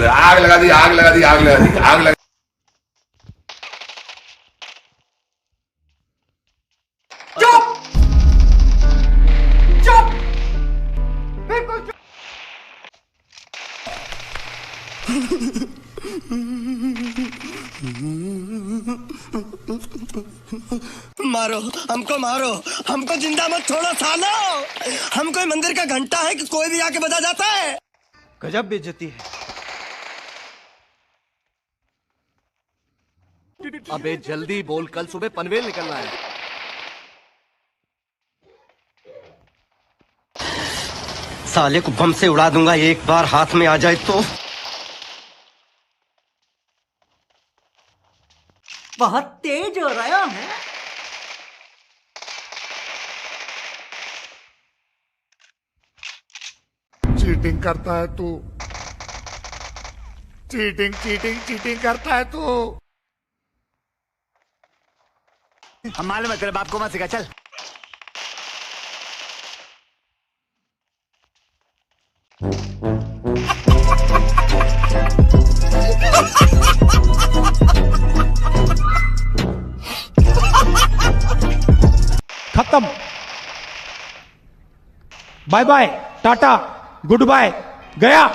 आग लगा दी, आग लगा दी, आग लगा दी, आग लगा। चुप चुप, बिल्कुल चुप। मारो हमको, मारो हमको, जिंदा मत छोड़ो सालो। हम कोई मंदिर का घंटा है कि कोई भी आके बजा जाता है। गजब बेइज्जती है। अबे जल्दी बोल, कल सुबह पनवेल निकलना है। साले को बम से उड़ा दूंगा एक बार हाथ में आ जाए तो। बहुत तेज हो रहा है। चीटिंग करता है तू, चीटिंग चीटिंग चीटिंग करता है तू। हम मालूम है तेरे बाप को मत सिखा, चल। खत्म, bye bye, tata, good bye, गया।